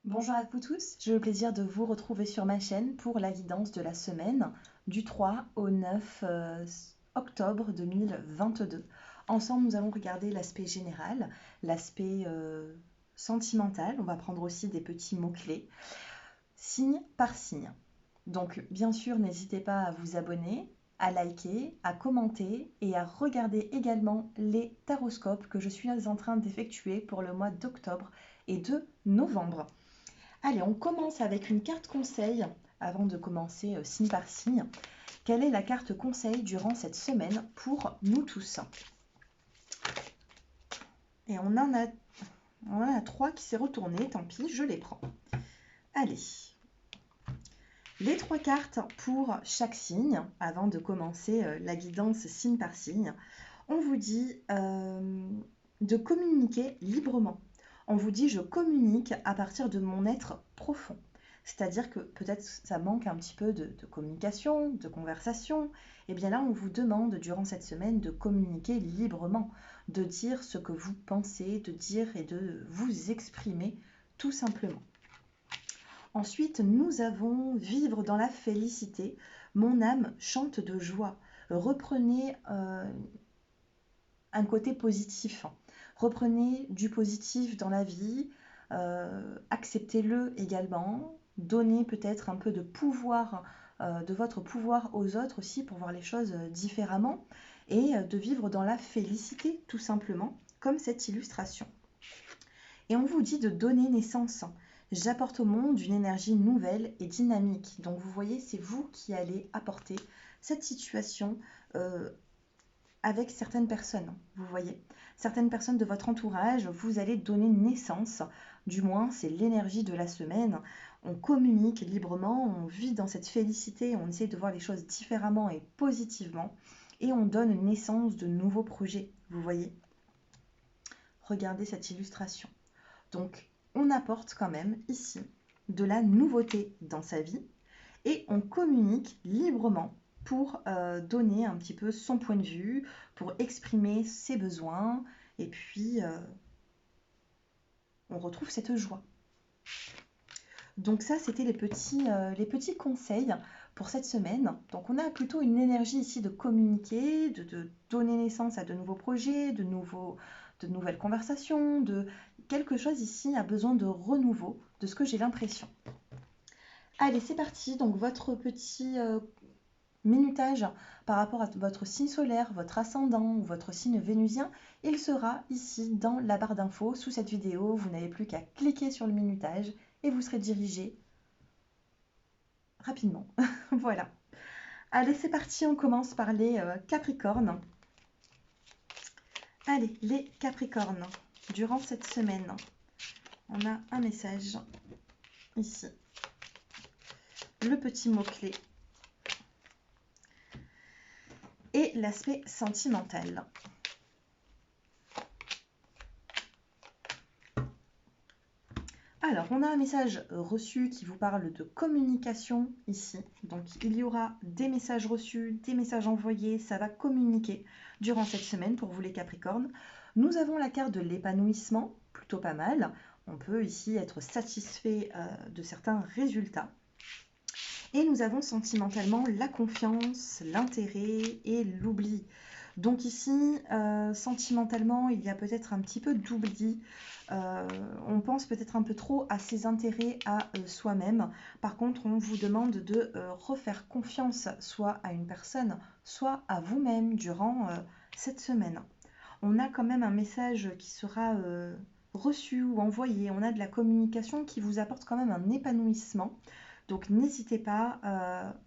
Bonjour à vous tous, j'ai le plaisir de vous retrouver sur ma chaîne pour la guidance de la semaine du 3 au 9 octobre 2022. Ensemble, nous allons regarder l'aspect général, l'aspect sentimental. On va prendre aussi des petits mots-clés, signe par signe. Donc, bien sûr, n'hésitez pas à vous abonner, à liker, à commenter et à regarder également les taroscopes que je suis en train d'effectuer pour le mois d'octobre et de novembre. Allez, on commence avec une carte conseil avant de commencer signe par signe. Quelle est la carte conseil durant cette semaine pour nous tous? Et on en a 3 qui s'est retourné, tant pis, je les prends. Allez, les 3 cartes pour chaque signe, avant de commencer la guidance signe par signe. On vous dit de communiquer librement. On vous dit je communique à partir de mon être profond. C'est-à-dire que peut-être ça manque un petit peu de communication, de conversation. Et bien là, on vous demande durant cette semaine de communiquer librement, de dire ce que vous pensez, de dire et de vous exprimer tout simplement. Ensuite, nous avons vivre dans la félicité. Mon âme chante de joie. Reprenez un côté positif. Reprenez du positif dans la vie, acceptez-le également, donnez peut-être un peu de pouvoir, de votre pouvoir aux autres aussi pour voir les choses différemment et de vivre dans la félicité tout simplement, comme cette illustration. Et on vous dit de donner naissance. J'apporte au monde une énergie nouvelle et dynamique. Donc vous voyez, c'est vous qui allez apporter cette situation avec certaines personnes, vous voyez. Certaines personnes de votre entourage, vous allez donner naissance, du moins c'est l'énergie de la semaine. On communique librement, on vit dans cette félicité, on essaie de voir les choses différemment et positivement, et on donne naissance de nouveaux projets, vous voyez. Regardez cette illustration. Donc on apporte quand même ici de la nouveauté dans sa vie, et on communique librement pour donner un petit peu son point de vue, pour exprimer ses besoins, et puis on retrouve cette joie. Donc ça, c'était les petits conseils pour cette semaine. Donc on a plutôt une énergie ici de communiquer, de donner naissance à de nouveaux projets, de nouvelles conversations, de quelque chose ici a besoin de renouveau, de ce que j'ai l'impression. Allez, c'est parti. Donc votre petit minutage par rapport à votre signe solaire, votre ascendant ou votre signe vénusien, il sera ici dans la barre d'infos sous cette vidéo. Vous n'avez plus qu'à cliquer sur le minutage et vous serez dirigé rapidement. Voilà. Allez, c'est parti, on commence par les Capricornes. Allez, les Capricornes, durant cette semaine, on a un message ici. Le petit mot-clé et l'aspect sentimental. Alors, on a un message reçu qui vous parle de communication ici. Donc, il y aura des messages reçus, des messages envoyés. Ça va communiquer durant cette semaine pour vous les Capricornes. Nous avons la carte de l'épanouissement, plutôt pas mal. On peut ici être satisfait de certains résultats. Et nous avons sentimentalement la confiance, l'intérêt et l'oubli. Donc ici, sentimentalement, il y a peut-être un petit peu d'oubli. On pense peut-être un peu trop à ses intérêts à soi-même. Par contre, on vous demande de refaire confiance soit à une personne, soit à vous-même durant cette semaine. On a quand même un message qui sera reçu ou envoyé. On a de la communication qui vous apporte quand même un épanouissement. Donc n'hésitez pas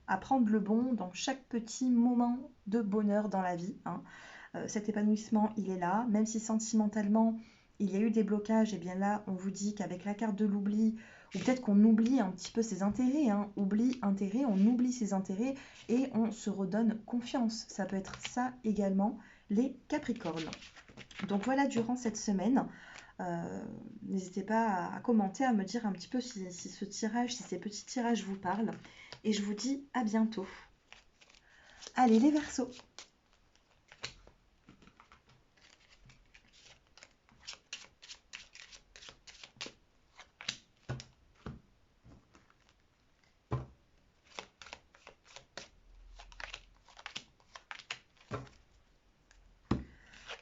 à prendre le bon dans chaque petit moment de bonheur dans la vie. Cet épanouissement, il est là. Même si sentimentalement, il y a eu des blocages, et bien là, on vous dit qu'avec la carte de l'oubli, ou peut-être qu'on oublie un petit peu ses intérêts. Oubli, intérêt, on oublie ses intérêts et on se redonne confiance. Ça peut être ça également, les Capricornes. Donc voilà, durant cette semaine, n'hésitez pas à commenter, à me dire un petit peu si ce tirage, si ces petits tirages vous parlent. Et je vous dis à bientôt. Allez, les Verseaux.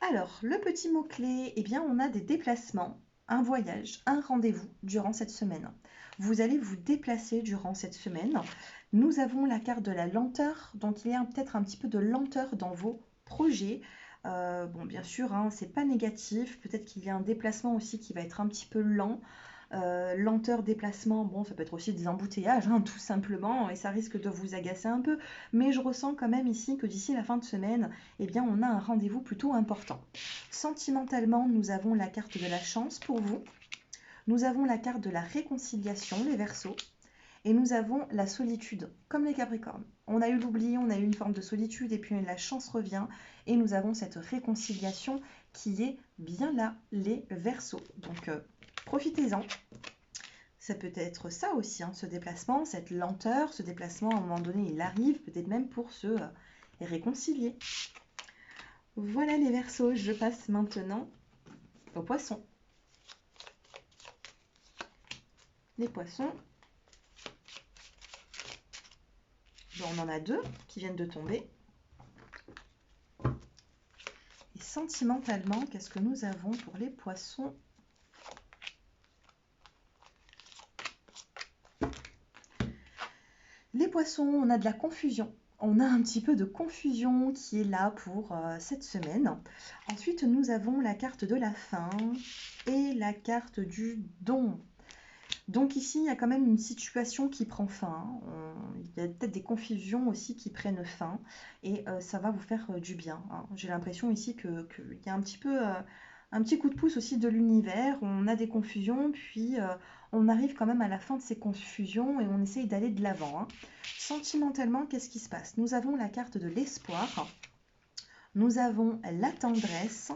Alors, le petit mot-clé, eh bien, on a des déplacements, un voyage, un rendez-vous durant cette semaine. Vous allez vous déplacer durant cette semaine. Nous avons la carte de la lenteur, donc il y a peut-être un petit peu de lenteur dans vos projets. Bon, bien sûr, hein, c'est pas négatif. Peut-être qu'il y a un déplacement aussi qui va être un petit peu lent. Lenteur, déplacement, bon, ça peut être aussi des embouteillages, hein, tout simplement, et ça risque de vous agacer un peu. Mais je ressens quand même ici que d'ici la fin de semaine, eh bien, on a un rendez-vous plutôt important. Sentimentalement, nous avons la carte de la chance pour vous. Nous avons la carte de la réconciliation, les Verseaux. Et nous avons la solitude, comme les Capricornes. On a eu l'oubli, on a eu une forme de solitude, et puis la chance revient, et nous avons cette réconciliation qui est bien là, les Verseaux. Donc, profitez-en. Ça peut être ça aussi, hein, ce déplacement, cette lenteur, ce déplacement, à un moment donné, il arrive, peut-être même pour se réconcilier. Voilà les Verseaux, je passe maintenant aux Poissons. Les Poissons, bon, on en a deux qui viennent de tomber. Et sentimentalement, qu'est-ce que nous avons pour les Poissons ? Les Poissons, on a de la confusion. On a un petit peu de confusion qui est là pour cette semaine. Ensuite, nous avons la carte de la fin et la carte du don. Donc ici, il y a quand même une situation qui prend fin. Il y a peut-être des confusions aussi qui prennent fin et ça va vous faire du bien, hein. J'ai l'impression ici qu'il y a un petit peu un petit coup de pouce aussi de l'univers. On a des confusions, puis on arrive quand même à la fin de ces confusions et on essaye d'aller de l'avant, hein. Sentimentalement, qu'est-ce qui se passe? Nous avons la carte de l'espoir, nous avons la tendresse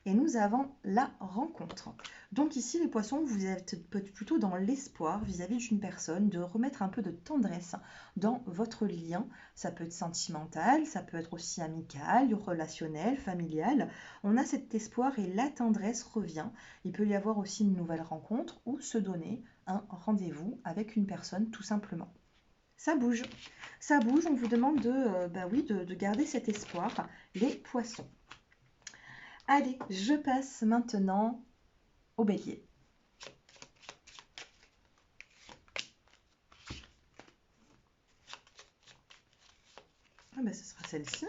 et nous avons la rencontre. Donc ici, les Poissons, vous êtes plutôt dans l'espoir vis-à-vis d'une personne, de remettre un peu de tendresse dans votre lien. Ça peut être sentimental, ça peut être aussi amical, relationnel, familial. On a cet espoir et la tendresse revient. Il peut y avoir aussi une nouvelle rencontre ou se donner un rendez-vous avec une personne tout simplement. Ça bouge, on vous demande de garder cet espoir, les Poissons. Allez, je passe maintenant au Bélier. Ce sera celle-ci.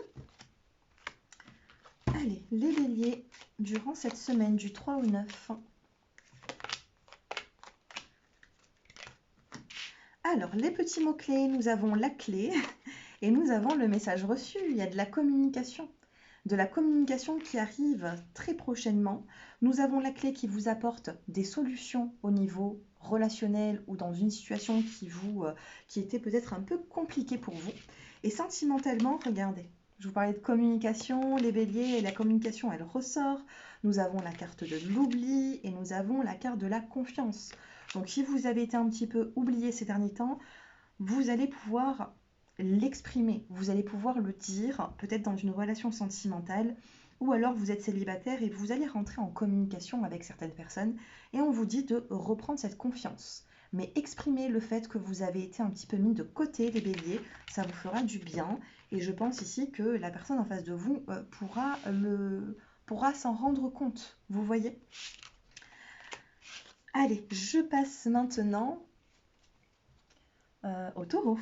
Allez, les Béliers, durant cette semaine du 3 au 9. Alors, les petits mots-clés, nous avons la clé et nous avons le message reçu. Il y a de la communication qui arrive très prochainement. Nous avons la clé qui vous apporte des solutions au niveau relationnel ou dans une situation qui était peut-être un peu compliquée pour vous. Et sentimentalement, regardez, je vous parlais de communication, les Béliers, et la communication, elle ressort. Nous avons la carte de l'oubli et nous avons la carte de la confiance. Donc si vous avez été un petit peu oublié ces derniers temps, vous allez pouvoir l'exprimer, vous allez pouvoir le dire, peut-être dans une relation sentimentale, ou alors vous êtes célibataire et vous allez rentrer en communication avec certaines personnes et on vous dit de reprendre cette confiance. Mais exprimez le fait que vous avez été un petit peu mis de côté, les Béliers, ça vous fera du bien. Et je pense ici que la personne en face de vous pourra s'en rendre compte, vous voyez ? Allez, je passe maintenant au Taureau.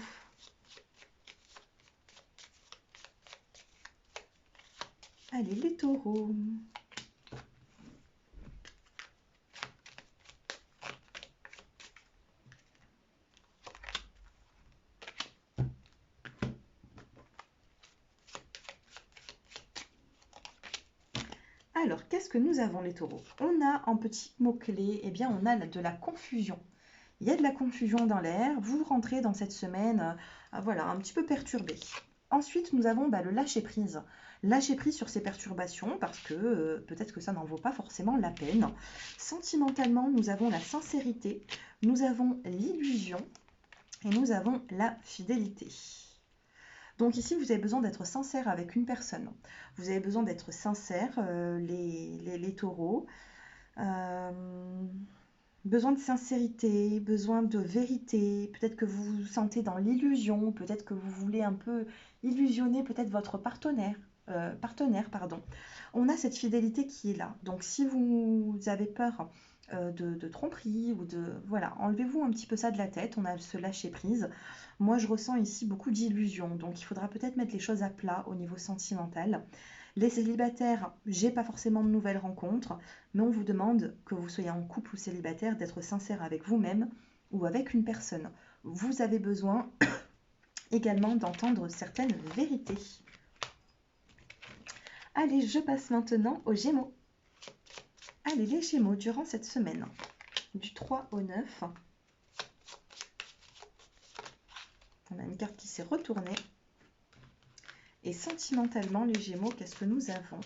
Allez, les Taureaux. Alors, qu'est-ce que nous avons les Taureaux? On a en petit mot-clé, eh bien, on a de la confusion. Il y a de la confusion dans l'air. Vous rentrez dans cette semaine, voilà, un petit peu perturbé. Ensuite, nous avons le lâcher-prise. Lâcher-prise sur ces perturbations parce que peut-être que ça n'en vaut pas forcément la peine. Sentimentalement, nous avons la sincérité, nous avons l'illusion et nous avons la fidélité. Donc ici, vous avez besoin d'être sincère avec une personne. Vous avez besoin d'être sincère, les taureaux. Besoin de sincérité, besoin de vérité. Peut-être que vous vous sentez dans l'illusion. Peut-être que vous voulez un peu illusionner peut-être votre partenaire. partenaire, pardon, on a cette fidélité qui est là. Donc si vous avez peur de tromperie ou de... Voilà, enlevez-vous un petit peu ça de la tête, on a ce lâcher prise. Moi, je ressens ici beaucoup d'illusions, donc il faudra peut-être mettre les choses à plat au niveau sentimental. Les célibataires, j'ai pas forcément de nouvelles rencontres, mais on vous demande, que vous soyez en couple ou célibataire, d'être sincère avec vous-même ou avec une personne. Vous avez besoin également d'entendre certaines vérités. Allez, je passe maintenant aux Gémeaux. Allez, les Gémeaux, durant cette semaine, du 3 au 9, on a une carte qui s'est retournée. Et sentimentalement, les Gémeaux, qu'est-ce que nous avons?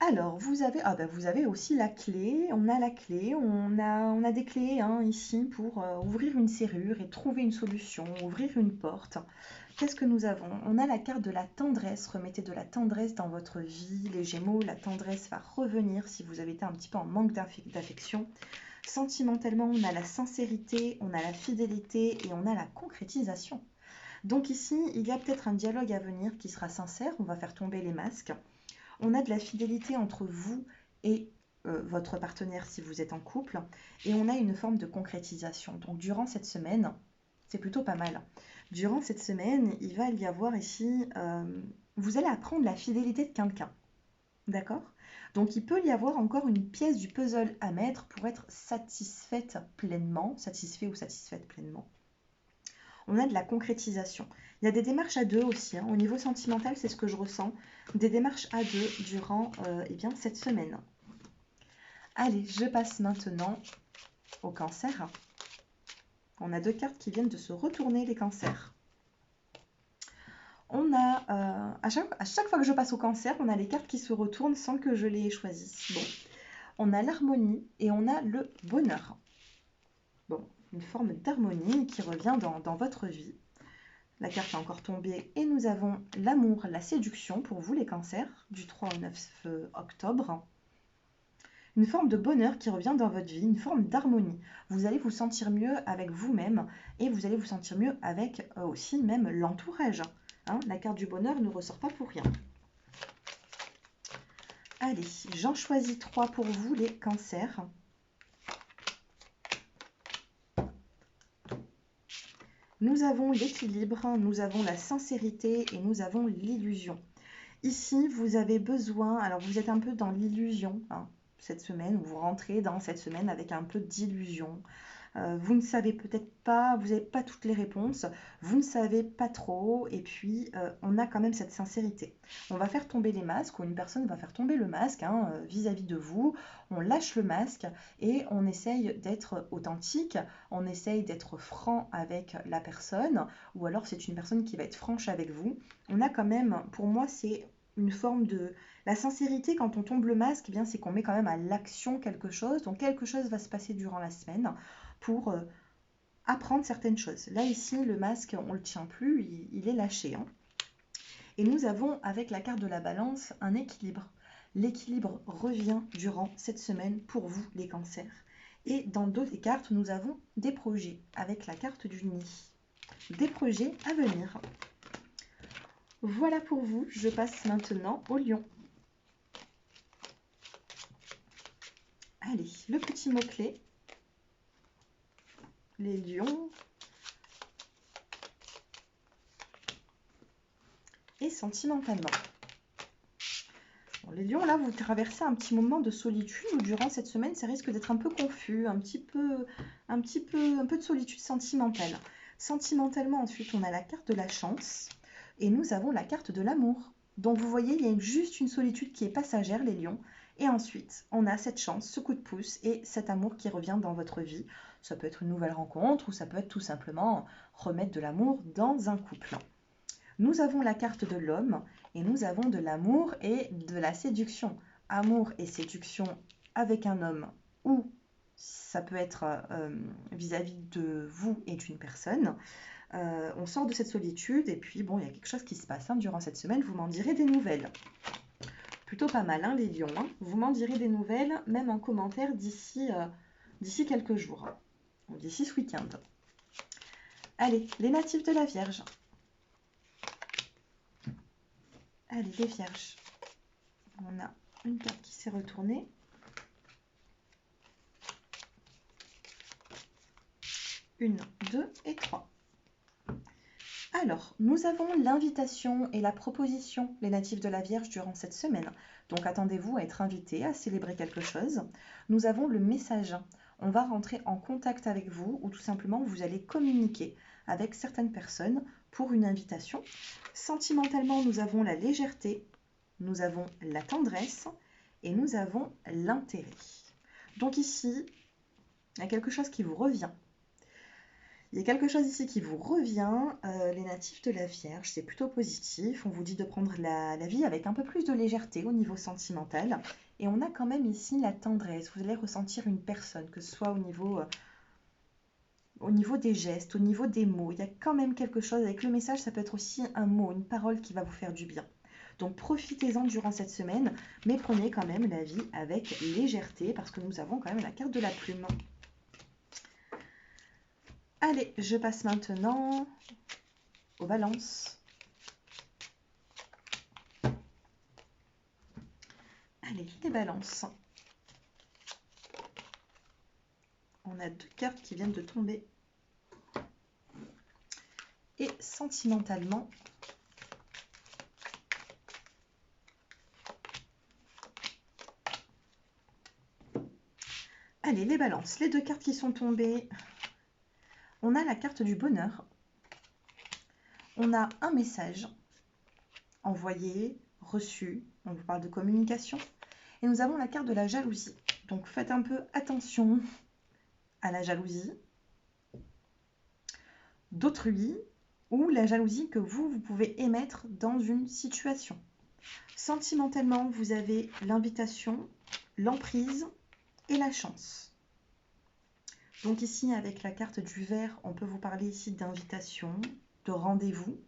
Alors, vous avez aussi la clé. On a la clé. On a des clés hein, ici pour ouvrir une serrure et trouver une solution, ouvrir une porte. Qu'est-ce que nous avons? On a la carte de la tendresse. Remettez de la tendresse dans votre vie. Les Gémeaux, la tendresse va revenir si vous avez été un petit peu en manque d'affection. Sentimentalement, on a la sincérité, on a la fidélité et on a la concrétisation. Donc ici, il y a peut-être un dialogue à venir qui sera sincère. On va faire tomber les masques. On a de la fidélité entre vous et votre partenaire si vous êtes en couple. Et on a une forme de concrétisation. Donc durant cette semaine, c'est plutôt pas mal. Durant cette semaine, il va y avoir ici... vous allez apprendre la fidélité de quelqu'un. D'accord? Donc il peut y avoir encore une pièce du puzzle à mettre pour être satisfaite pleinement, satisfait ou satisfaite pleinement. On a de la concrétisation. Il y a des démarches à deux aussi. Hein. Au niveau sentimental, c'est ce que je ressens. Des démarches à deux durant cette semaine. Allez, je passe maintenant au cancer. On a deux cartes qui viennent de se retourner, les cancers. On a, à chaque fois que je passe au cancer, on a les cartes qui se retournent sans que je les choisisse. Bon, on a l'harmonie et on a le bonheur. Bon, une forme d'harmonie qui revient dans votre vie. La carte est encore tombée et nous avons l'amour, la séduction pour vous les cancers du 3 au 9 octobre. Une forme de bonheur qui revient dans votre vie, une forme d'harmonie. Vous allez vous sentir mieux avec vous-même et vous allez vous sentir mieux avec aussi même l'entourage. Hein, la carte du bonheur ne ressort pas pour rien. Allez, j'en choisis 3 pour vous les cancers. Nous avons l'équilibre, nous avons la sincérité et nous avons l'illusion. Ici, vous avez besoin, alors vous êtes un peu dans l'illusion hein, cette semaine, ou vous rentrez dans cette semaine avec un peu d'illusion. Vous ne savez peut-être pas, vous n'avez pas toutes les réponses, vous ne savez pas trop, et puis on a quand même cette sincérité. On va faire tomber les masques, ou une personne va faire tomber le masque hein, vis-à-vis de vous, on lâche le masque et on essaye d'être authentique, on essaye d'être franc avec la personne, ou alors c'est une personne qui va être franche avec vous. On a quand même, pour moi c'est une forme de... La sincérité, quand on tombe le masque, eh bien c'est qu'on met quand même à l'action quelque chose, donc quelque chose va se passer durant la semaine pour apprendre certaines choses. Là, ici, le masque, on ne le tient plus, il est lâché. Hein. Et nous avons, avec la carte de la balance, un équilibre. L'équilibre revient durant cette semaine pour vous, les cancers. Et dans d'autres cartes, nous avons des projets, avec la carte du nid. Des projets à venir. Voilà pour vous. Je passe maintenant au lion. Allez, le petit mot-clé. Les lions et sentimentalement. Bon, les lions, là, vous traversez un petit moment de solitude où durant cette semaine, ça risque d'être un peu confus, un peu de solitude sentimentale. Sentimentalement, ensuite, on a la carte de la chance et nous avons la carte de l'amour. Donc, vous voyez, il y a juste une solitude qui est passagère, les lions. Et ensuite, on a cette chance, ce coup de pouce et cet amour qui revient dans votre vie. Ça peut être une nouvelle rencontre ou ça peut être tout simplement remettre de l'amour dans un couple. Nous avons la carte de l'homme et nous avons de l'amour et de la séduction. Amour et séduction avec un homme ou ça peut être vis-à-vis de vous et d'une personne. On sort de cette solitude et puis bon, il y a quelque chose qui se passe hein, durant cette semaine. Vous m'en direz des nouvelles. Plutôt pas mal, hein, les lions. Hein. Vous m'en direz des nouvelles, même en commentaire d'ici quelques jours. D'ici ce week-end. Allez, les natifs de la Vierge. Allez, les Vierges. On a une carte qui s'est retournée. Une, deux et trois. Alors, nous avons l'invitation et la proposition, les natifs de la Vierge, durant cette semaine. Donc, attendez-vous à être invités, à célébrer quelque chose. Nous avons le message. On va rentrer en contact avec vous ou tout simplement, vous allez communiquer avec certaines personnes pour une invitation. Sentimentalement, nous avons la légèreté, nous avons la tendresse et nous avons l'intérêt. Donc ici, il y a quelque chose qui vous revient. Il y a quelque chose ici qui vous revient, les natifs de la Vierge, c'est plutôt positif. On vous dit de prendre la vie avec un peu plus de légèreté au niveau sentimental. Et on a quand même ici la tendresse. Vous allez ressentir une personne, que ce soit au niveau des gestes, au niveau des mots. Il y a quand même quelque chose avec le message, ça peut être aussi un mot, une parole qui va vous faire du bien. Donc profitez-en durant cette semaine, mais prenez quand même la vie avec légèreté parce que nous avons quand même la carte de la plume. Allez, je passe maintenant aux balances. Allez, les balances. On a deux cartes qui viennent de tomber. Et sentimentalement, allez, les balances. Les deux cartes qui sont tombées. On a la carte du bonheur. On a un message envoyé, reçu. On vous parle de communication. Et nous avons la carte de la jalousie. Donc faites un peu attention à la jalousie d'autrui ou la jalousie que vous pouvez émettre dans une situation. Sentimentalement, vous avez l'invitation, l'emprise et la chance. Donc ici, avec la carte du verre, on peut vous parler ici d'invitation, de rendez-vous.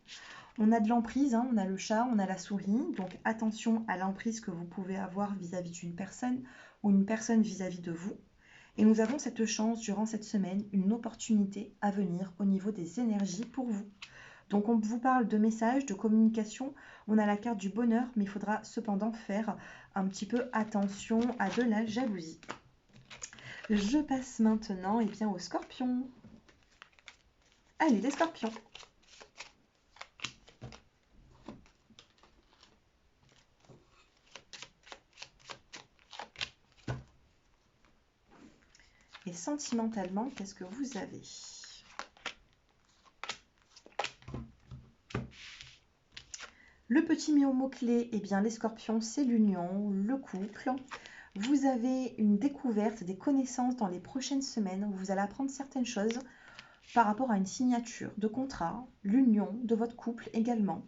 On a de l'emprise, on a le chat, on a la souris. Donc attention à l'emprise que vous pouvez avoir vis-à-vis d'une personne ou une personne vis-à-vis de vous. Et nous avons cette chance durant cette semaine, une opportunité à venir au niveau des énergies pour vous. Donc on vous parle de messages, de communication. On a la carte du bonheur, mais il faudra cependant faire un petit peu attention à de la jalousie. Je passe maintenant aux scorpions. Allez, les scorpions. Et sentimentalement, qu'est-ce que vous avez? Le petit mot-clé, les scorpions, c'est l'union, le couple. Vous avez une découverte, des connaissances dans les prochaines semaines où vous allez apprendre certaines choses par rapport à une signature de contrat, l'union de votre couple également.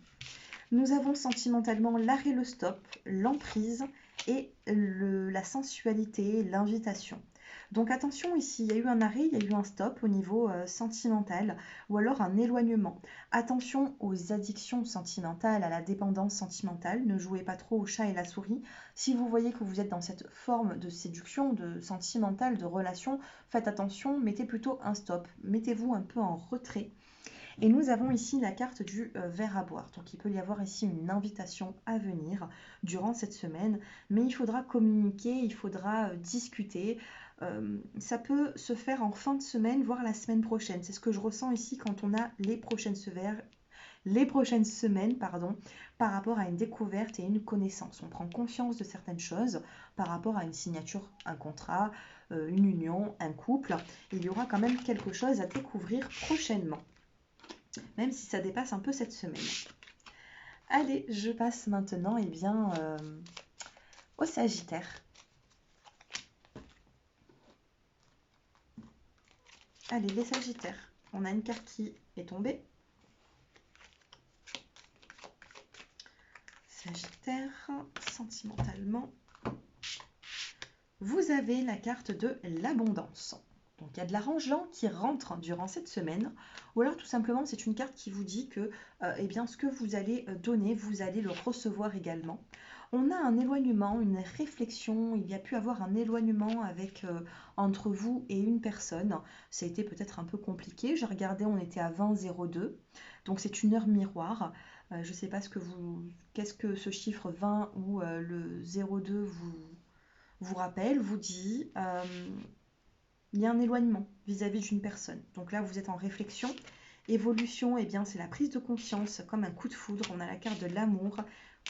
Nous avons sentimentalement l'arrêt, le stop, l'emprise et la sensualité, l'invitation. Donc attention ici, il y a eu un arrêt, il y a eu un stop au niveau sentimental ou alors un éloignement. Attention aux addictions sentimentales, à la dépendance sentimentale. Ne jouez pas trop au chat et la souris. Si vous voyez que vous êtes dans cette forme de séduction, de sentimentale, de relation, faites attention, mettez plutôt un stop. Mettez-vous un peu en retrait. Et nous avons ici la carte du verre à boire. Donc il peut y avoir ici une invitation à venir durant cette semaine, mais il faudra communiquer, il faudra discuter. Ça peut se faire en fin de semaine, voire la semaine prochaine. C'est ce que je ressens ici quand on a les prochaines semaines, par rapport à une découverte et une connaissance. On prend conscience de certaines choses par rapport à une signature, un contrat, une union, un couple. Il y aura quand même quelque chose à découvrir prochainement, même si ça dépasse un peu cette semaine. Allez, je passe maintenant au Sagittaire. Allez, les Sagittaires. On a une carte qui est tombée. Sagittaire, sentimentalement. Vous avez la carte de l'abondance. Donc il y a de l'argent qui rentre durant cette semaine, ou alors tout simplement c'est une carte qui vous dit que ce que vous allez donner, vous allez le recevoir également. On a un éloignement, une réflexion, il y a pu avoir un éloignement entre vous et une personne. Ça a été peut-être un peu compliqué. J'ai regardé, on était à 20,02, donc c'est une heure miroir. Je ne sais pas qu'est-ce que ce chiffre 20 ou le 02 vous rappelle, vous dit. Il y a un éloignement vis-à-vis d'une personne. Donc là, vous êtes en réflexion. Évolution, eh bien, c'est la prise de conscience, comme un coup de foudre. On a la carte de l'amour.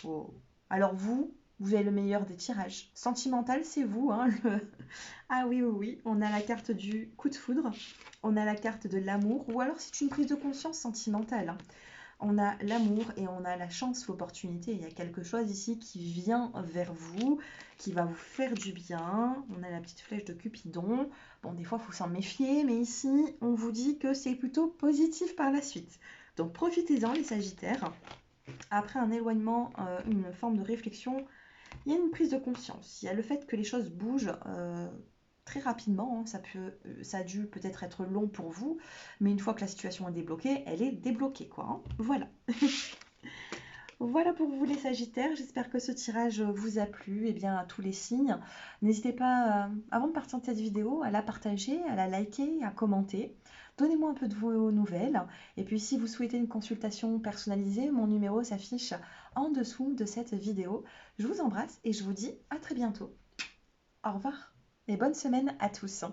Oh. Alors vous avez le meilleur des tirages. Sentimental, c'est vous, hein, Ah oui, oui, oui. On a la carte du coup de foudre. On a la carte de l'amour. Ou alors c'est une prise de conscience sentimentale, hein. On a l'amour et on a la chance, l'opportunité. Il y a quelque chose ici qui vient vers vous, qui va vous faire du bien. On a la petite flèche de Cupidon. Bon, des fois, il faut s'en méfier, mais ici, on vous dit que c'est plutôt positif par la suite. Donc, profitez-en, les Sagittaires. Après un éloignement, une forme de réflexion, il y a une prise de conscience. Il y a le fait que les choses bougent très rapidement, hein. Ça a dû peut-être être long pour vous, mais une fois que la situation est débloquée, elle est débloquée, quoi, hein. Voilà. Voilà pour vous les Sagittaires, j'espère que ce tirage vous a plu, et bien à tous les signes. N'hésitez pas, avant de partir de cette vidéo, à la partager, à la liker, à commenter. Donnez-moi un peu de vos nouvelles. Et puis si vous souhaitez une consultation personnalisée, mon numéro s'affiche en dessous de cette vidéo. Je vous embrasse et je vous dis à très bientôt. Au revoir et bonne semaine à tous.